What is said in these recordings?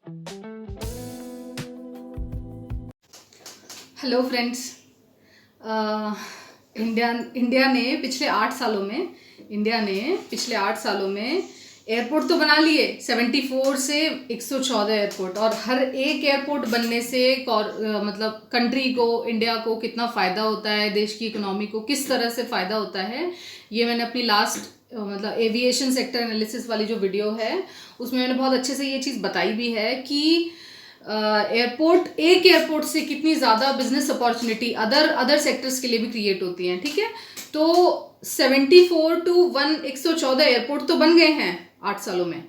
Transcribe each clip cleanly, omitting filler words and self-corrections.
Hello friends. India India ने पिछले 8 सालों में एयरपोर्ट तो बना लिए 74 से 114 एयरपोर्ट, और हर एक एयरपोर्ट बनने से मतलब कंट्री को, इंडिया को कितना फ़ायदा होता है, देश की इकोनॉमी को किस तरह से फ़ायदा होता है, ये मैंने अपनी लास्ट मतलब एविएशन सेक्टर एनालिसिस वाली जो वीडियो है उसमें मैंने बहुत अच्छे से ये चीज़ बताई भी है कि एक एयरपोर्ट से कितनी ज़्यादा बिजनेस अपॉर्चुनिटी अदर सेक्टर्स के लिए भी क्रिएट होती हैं। ठीक है, तो 74 टू 114 एयरपोर्ट तो बन गए हैं 8 सालों में।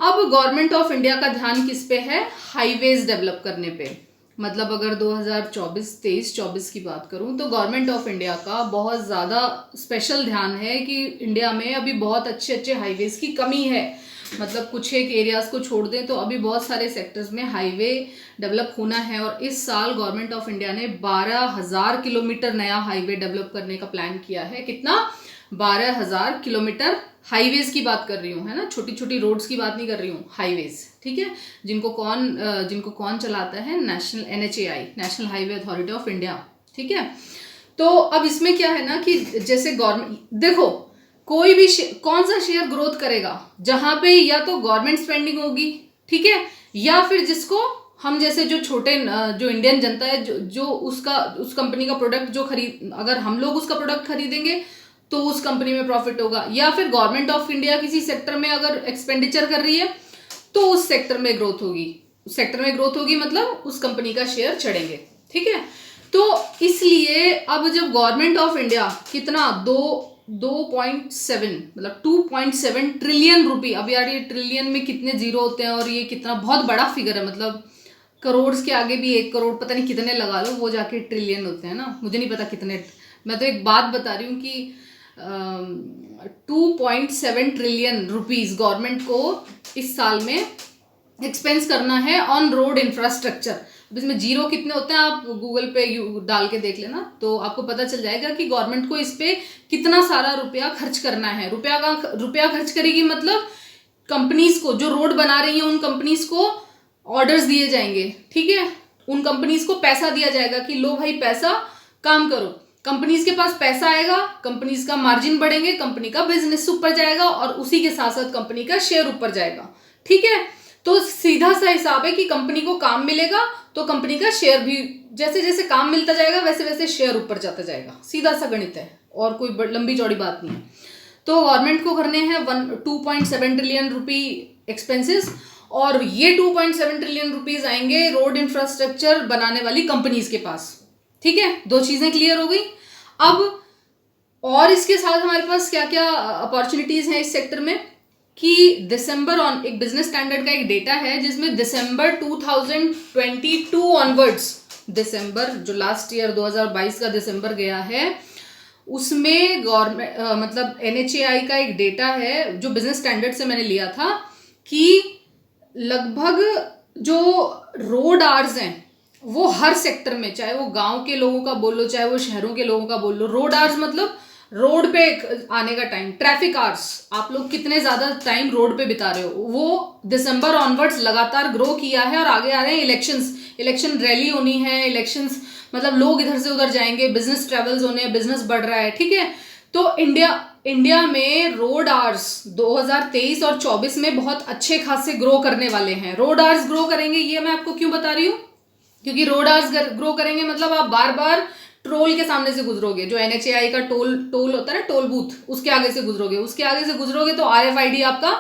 अब गवर्नमेंट ऑफ इंडिया का ध्यान किस पे है? हाईवेज डेवलप करने पे। मतलब अगर 2023-24 की बात करूं तो गवर्नमेंट ऑफ इंडिया का बहुत ज़्यादा स्पेशल ध्यान है कि इंडिया में अभी बहुत अच्छे अच्छे हाईवेज की कमी है। मतलब कुछ एक एरियाज को छोड़ दें तो अभी बहुत सारे सेक्टर्स में हाईवे डेवलप होना है, और इस साल गवर्नमेंट ऑफ इंडिया ने 12,000 किलोमीटर नया हाईवे डेवलप करने का प्लान किया है। कितना? 12,000 किलोमीटर हाईवेज की बात कर रही हूँ, है ना, छोटी छोटी रोड्स की बात नहीं कर रही हूँ, हाईवेज। ठीक है, जिनको कौन चलाता है? National NHAI, national highway authority of India. ठीक है, तो अब इसमें क्या है ना कि जैसे गवर्नमेंट, देखो कोई भी कौन सा शेयर ग्रोथ करेगा? जहां पे या तो गवर्नमेंट स्पेंडिंग होगी, ठीक है, या फिर जिसको हम जैसे जो जो इंडियन जनता है, जो उस कंपनी का प्रोडक्ट जो अगर हम लोग उसका प्रोडक्ट खरीदेंगे तो उस कंपनी में प्रॉफिट होगा, या फिर गवर्नमेंट ऑफ इंडिया किसी सेक्टर में अगर एक्सपेंडिचर कर रही है तो उस सेक्टर में ग्रोथ होगी। उस सेक्टर में ग्रोथ होगी मतलब उस कंपनी का शेयर चढ़ेंगे। ठीक है, तो इसलिए अब जब गवर्नमेंट ऑफ इंडिया कितना 2.7 मतलब 2.7 ट्रिलियन रुपी, अब यार ये ट्रिलियन में कितने जीरो होते हैं, और ये कितना बहुत बड़ा फिगर है। मतलब करोड़ के आगे भी 1 करोड़ पता नहीं कितने लगा लो, वो जाके ट्रिलियन होते हैं ना, मुझे नहीं पता कितने। मैं तो एक बात बता रही हूँ कि 2.7 ट्रिलियन रुपीज गवर्नमेंट को इस साल में एक्सपेंस करना है ऑन रोड इंफ्रास्ट्रक्चर। अब इसमें जीरो कितने होते हैं आप गूगल पे डाल के देख लेना, तो आपको पता चल जाएगा कि गवर्नमेंट को इस पे कितना सारा रुपया खर्च करना है। रुपया खर्च करेगी मतलब कंपनीज को, जो रोड बना रही है उन कंपनीज को ऑर्डर्स दिए जाएंगे। ठीक है, उन कंपनीज को पैसा दिया जाएगा कि लो भाई पैसा, काम करो। कंपनीज के पास पैसा आएगा, कंपनीज का मार्जिन बढ़ेंगे, कंपनी का बिजनेस ऊपर जाएगा, और उसी के साथ साथ कंपनी का शेयर ऊपर जाएगा। ठीक है, तो सीधा सा हिसाब है कि कंपनी को काम मिलेगा तो कंपनी का शेयर भी, जैसे जैसे काम मिलता जाएगा वैसे वैसे शेयर ऊपर जाता जाएगा। सीधा सा गणित है, और कोई लंबी चौड़ी बात नहीं है। तो गवर्नमेंट को करने हैं 2.7 ट्रिलियन रुपी एक्सपेंसेस, और ये 2.7 ट्रिलियन रुपीज आएंगे रोड इंफ्रास्ट्रक्चर बनाने वाली कंपनीज के पास। ठीक है, 2 चीजें क्लियर हो गई। अब और इसके साथ हमारे पास क्या क्या अपॉर्चुनिटीज हैं इस सेक्टर में कि एक बिजनेस स्टैंडर्ड का एक डेटा है जिसमें दिसंबर 2022 ऑनवर्ड्स, दिसंबर जो लास्ट ईयर 2022 का दिसंबर गया है, उसमें गवर्नमेंट मतलब NHAI का एक डेटा है जो बिजनेस स्टैंडर्ड से मैंने लिया था कि लगभग जो रोड आवर्स हैं वो हर सेक्टर में, चाहे वो गांव के लोगों का बोल लो चाहे वो शहरों के लोगों का बोल लो, रोड आवर्स मतलब रोड पे आने का टाइम, ट्रैफिक आवर्स, आप लोग कितने ज्यादा टाइम रोड पे बिता रहे हो, वो दिसंबर ऑनवर्ड्स लगातार ग्रो किया है। और आगे आ रहे हैं इलेक्शन रैली होनी है, इलेक्शंस मतलब लोग इधर से उधर जाएंगे, बिजनेस ट्रेवल्स होने, बिजनेस बढ़ रहा है। ठीक है, तो इंडिया में रोड आवर्स 2023 और 24 में बहुत अच्छे खासे ग्रो करने वाले हैं। रोड आवर्स ग्रो करेंगे, ये मैं आपको क्यों बता रही हूँ, क्योंकि रोड आवर्स ग्रो करेंगे मतलब आप बार बार टोल के सामने से गुजरोगे, जो NHAI का टोल होता है ना, टोल बूथ, उसके आगे से गुजरोगे तो RFID आपका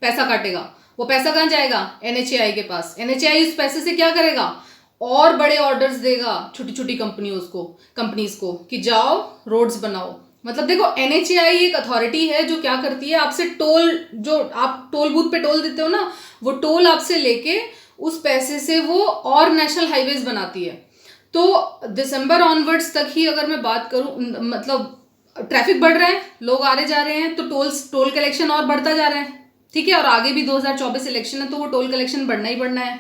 पैसा काटेगा। वो पैसा कहाँ जाएगा? NHAI के पास। NHAI उस पैसे से क्या करेगा? और बड़े ऑर्डर्स देगा छोटी छोटी कंपनीज को कि जाओ रोड्स बनाओ। मतलब देखो NHAI एक अथॉरिटी है जो क्या करती है, आपसे टोल, जो आप टोल बूथ पे टोल देते हो ना, वो टोल आपसे लेके उस पैसे से वो और नेशनल हाईवेज बनाती है। तो दिसंबर ऑनवर्ड्स तक ही अगर मैं बात करूं, मतलब ट्रैफिक बढ़ रहा है, लोग आ रहे जा रहे हैं, तो टोल कलेक्शन और बढ़ता जा रहा है। ठीक है, और आगे भी 2024 इलेक्शन है तो वो टोल कलेक्शन बढ़ना ही बढ़ना है।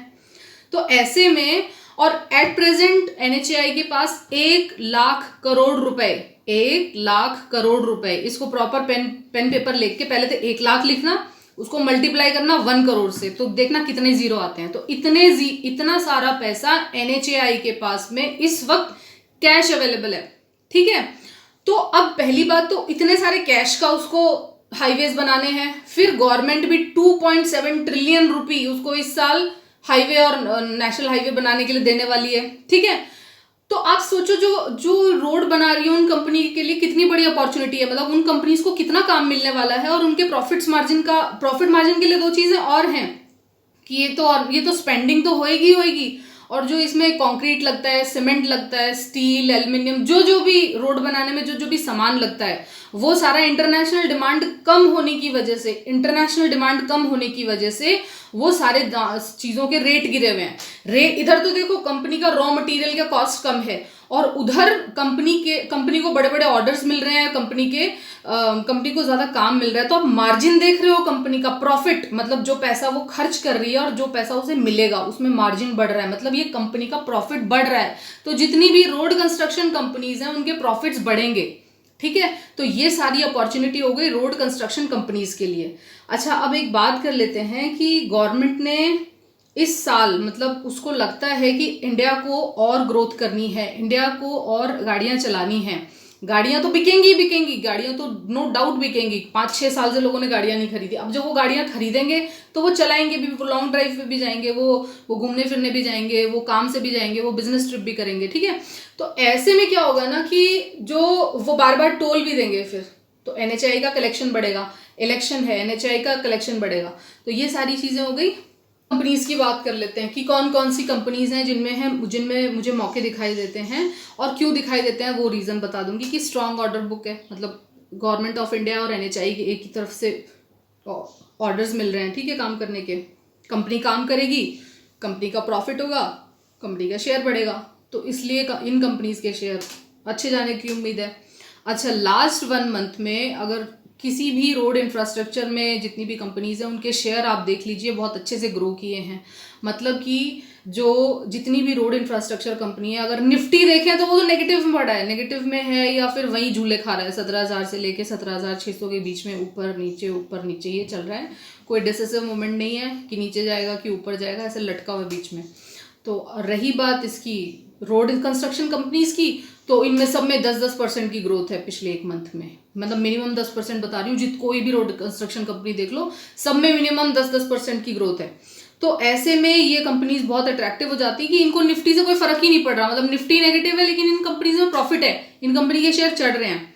तो ऐसे में, और एट प्रेजेंट NHAI के पास 1 लाख करोड़ रुपए, इसको प्रॉपर पेन पेपर लिख के, पहले तो 1 लाख लिखना, उसको मल्टीप्लाई करना 1 करोड़ से, तो देखना कितने जीरो आते हैं। तो इतना सारा पैसा NHAI के पास में इस वक्त कैश अवेलेबल है, ठीक है। तो अब पहली बात तो इतने सारे कैश का उसको हाईवेज बनाने हैं, फिर गवर्नमेंट भी 2.7 ट्रिलियन रुपी उसको इस साल हाईवे और नेशनल हाईवे बनाने के लिए देने वाली है, ठीक है। तो आप सोचो जो रोड बना रही है उन कंपनी के लिए कितनी बड़ी अपॉर्चुनिटी है, मतलब उन कंपनीज को कितना काम मिलने वाला है। और उनके प्रॉफिट मार्जिन के लिए दो चीजें और हैं कि ये तो स्पेंडिंग तो होएगी, और जो इसमें कंक्रीट लगता है, सीमेंट लगता है, स्टील, एल्युमिनियम, जो भी रोड बनाने में जो भी सामान लगता है, वो सारा इंटरनेशनल डिमांड कम होने की वजह से वो सारे चीजों के रेट गिरे हुए हैं। इधर तो देखो कंपनी का रॉ मटेरियल का कॉस्ट कम है, और उधर कंपनी को बड़े बड़े ऑर्डर्स मिल रहे हैं, कंपनी को ज्यादा काम मिल रहा है। तो आप मार्जिन देख रहे हो, कंपनी का प्रॉफिट, मतलब जो पैसा वो खर्च कर रही है और जो पैसा उसे मिलेगा उसमें मार्जिन बढ़ रहा है, मतलब ये कंपनी का प्रॉफिट बढ़ रहा है। तो जितनी भी रोड कंस्ट्रक्शन कंपनीज हैं उनके प्रॉफिट्स बढ़ेंगे, ठीक है। तो ये सारी अपॉर्चुनिटी हो गई रोड कंस्ट्रक्शन कंपनीज के लिए। अच्छा, अब एक बात कर लेते हैं कि गवर्नमेंट ने इस साल, मतलब उसको लगता है कि इंडिया को और ग्रोथ करनी है, इंडिया को और गाड़ियां चलानी है। गाड़ियां तो बिकेंगी, गाड़ियां तो नो डाउट बिकेंगी। 5-6 साल से लोगों ने गाड़ियां नहीं खरीदी, अब जब वो गाड़ियां खरीदेंगे तो वो चलाएंगे भी, वो लॉन्ग ड्राइव पे भी जाएंगे, वो घूमने फिरने भी जाएंगे, वो काम से भी जाएंगे, वो बिजनेस ट्रिप भी करेंगे, ठीक है। तो ऐसे में क्या होगा ना कि जो वो बार बार टोल भी देंगे, फिर तो NHAI का कलेक्शन बढ़ेगा, इलेक्शन है, NHAI का कलेक्शन बढ़ेगा। तो ये सारी चीजें हो गई। कंपनीज की बात कर लेते हैं कि कौन कौन सी कंपनीज हैं जिनमें मुझे मौके दिखाई देते हैं, और क्यों दिखाई देते हैं वो रीजन बता दूंगी। कि स्ट्रॉन्ग ऑर्डर बुक है, मतलब गवर्नमेंट ऑफ इंडिया और NHAI की एक ही तरफ से ऑर्डर्स मिल रहे हैं, ठीक है, काम करने के। कंपनी काम करेगी, कंपनी का प्रॉफिट होगा, कंपनी का शेयर बढ़ेगा, तो इसलिए इन कंपनीज के शेयर अच्छे जाने की उम्मीद है। अच्छा, लास्ट 1 मंथ में अगर किसी भी रोड इंफ्रास्ट्रक्चर में जितनी भी कंपनीज हैं उनके शेयर आप देख लीजिए, बहुत अच्छे से ग्रो किए हैं। मतलब कि जितनी भी रोड इंफ्रास्ट्रक्चर कंपनी है, अगर निफ्टी देखें तो वो तो नेगेटिव में बढ़ा है, नेगेटिव में है, या फिर वही झूले खा रहा है, 17,000 से लेके 17,600 के बीच में ऊपर नीचे ये चल रहा है। कोई डिसिसिव मूवमेंट नहीं है कि नीचे जाएगा कि ऊपर जाएगा, ऐसे लटका हुआ बीच में। तो रही बात इसकी रोड कंस्ट्रक्शन कंपनीज की, तो इनमें सब में 10-10% की ग्रोथ है पिछले 1 मंथ में, मतलब मिनिमम 10% बता रही हूँ। कोई भी रोड कंस्ट्रक्शन कंपनी देख लो, सब में मिनिमम 10% की ग्रोथ है। तो ऐसे में ये कंपनीज बहुत अट्रैक्टिव हो जाती है कि इनको निफ्टी से कोई फर्क ही नहीं पड़ रहा, मतलब निफ्टी नेगेटिव है लेकिन इन कंपनीज में प्रॉफिट है, इन कंपनी के शेयर चढ़ रहे हैं।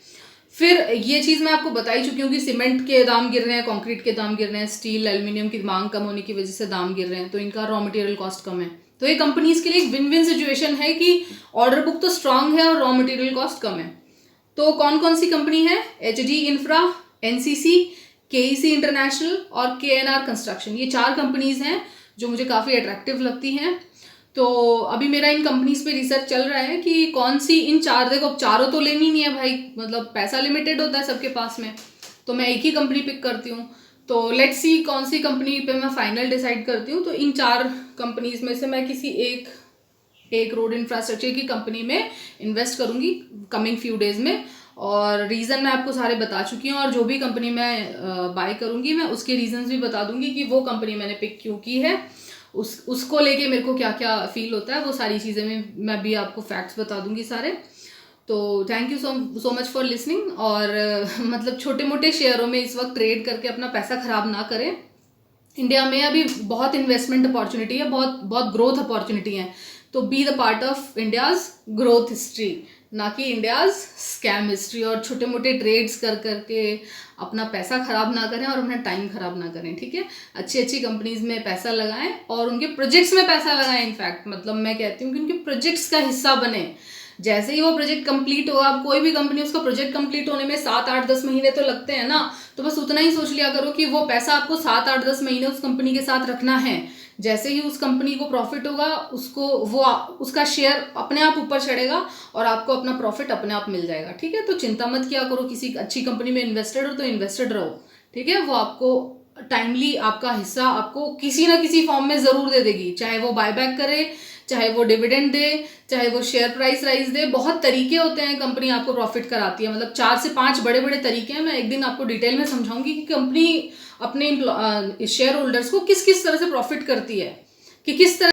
फिर ये चीज मैं आपको बता ही चुकी हूँ कि सीमेंट के दाम गिर रहे हैं, कंक्रीट के दाम गिर रहे हैं, स्टील एल्यूमिनियम की मांग कम होने की वजह से दाम गिर रहे हैं, तो इनका रॉ मटेरियल कॉस्ट कम है। तो ये कंपनीज के लिए एक विन विन सिचुएशन है कि ऑर्डर बुक तो स्ट्रांग है और रॉ मटेरियल कॉस्ट कम है। तो कौन कौन सी कंपनी है? HG infra, NCC, KEC international और KNR कंस्ट्रक्शन, ये 4 कंपनीज हैं जो मुझे काफ़ी अट्रैक्टिव लगती हैं। तो अभी मेरा इन कंपनीज पे रिसर्च चल रहा है कि कौन सी इन 4, देखो चारों तो लेनी नहीं है भाई, मतलब पैसा लिमिटेड होता है सबके पास में, तो मैं एक ही कंपनी पिक करती हूँ। तो लेट्स सी कौन सी कंपनी पे मैं फाइनल डिसाइड करती हूँ। तो इन 4 कंपनीज में से मैं किसी एक रोड इंफ्रास्ट्रक्चर की कंपनी में इन्वेस्ट करूंगी कमिंग फ्यू डेज में, और रीज़न मैं आपको सारे बता चुकी हूँ, और जो भी कंपनी मैं बाय करूंगी मैं उसके रीजंस भी बता दूंगी कि वो कंपनी मैंने पिक क्यों की है, उसको लेके मेरे को क्या क्या फील होता है, वो सारी चीज़ें में मैं भी आपको फैक्ट्स बता दूंगी सारे। तो thank you so much for listening. और मतलब छोटे मोटे शेयरों में इस वक्त ट्रेड करके अपना पैसा खराब ना करें। इंडिया में अभी बहुत इन्वेस्टमेंट अपॉर्चुनिटी है, बहुत ग्रोथ अपॉर्चुनिटी है, तो be the part of India's growth history, ना कि इंडियाज स्कैम हिस्ट्री। और छोटे मोटे ट्रेड्स करके अपना पैसा खराब ना करें और अपना टाइम खराब ना करें, ठीक है। अच्छी कंपनीज में पैसा लगाएं और उनके प्रोजेक्ट्स में पैसा लगाएं। इनफैक्ट मतलब मैं कहती हूँ कि उनके प्रोजेक्ट्स का हिस्सा बने। जैसे ही वो प्रोजेक्ट कंप्लीट होगा, अब कोई भी कंपनी, उसका प्रोजेक्ट कंप्लीट होने में 7-8-10 महीने तो लगते हैं ना, तो बस उतना ही सोच लिया करो कि वो पैसा आपको 7-8-10 महीने उस कंपनी के साथ रखना है। जैसे ही उस कंपनी को प्रॉफिट होगा, उसका शेयर अपने आप ऊपर चढ़ेगा और आपको अपना प्रॉफिट अपने आप मिल जाएगा, ठीक है। तो चिंता मत किया करो, किसी अच्छी कंपनी में इन्वेस्टेड हो तो इन्वेस्टेड रहो, ठीक है। वो आपको टाइमली आपका हिस्सा आपको किसी ना किसी फॉर्म में जरूर दे देगी, चाहे वो बायबैक करे, चाहे वो डिविडेंड दे, चाहे वो शेयर प्राइस राइज दे। बहुत तरीके होते हैं कंपनी आपको प्रॉफिट कराती है, मतलब 4 से 5 बड़े बड़े तरीके हैं। मैं एक दिन आपको डिटेल में समझाऊंगी कि कंपनी अपने शेयर होल्डर्स को किस किस तरह से प्रॉफिट करती है, कि किस तरह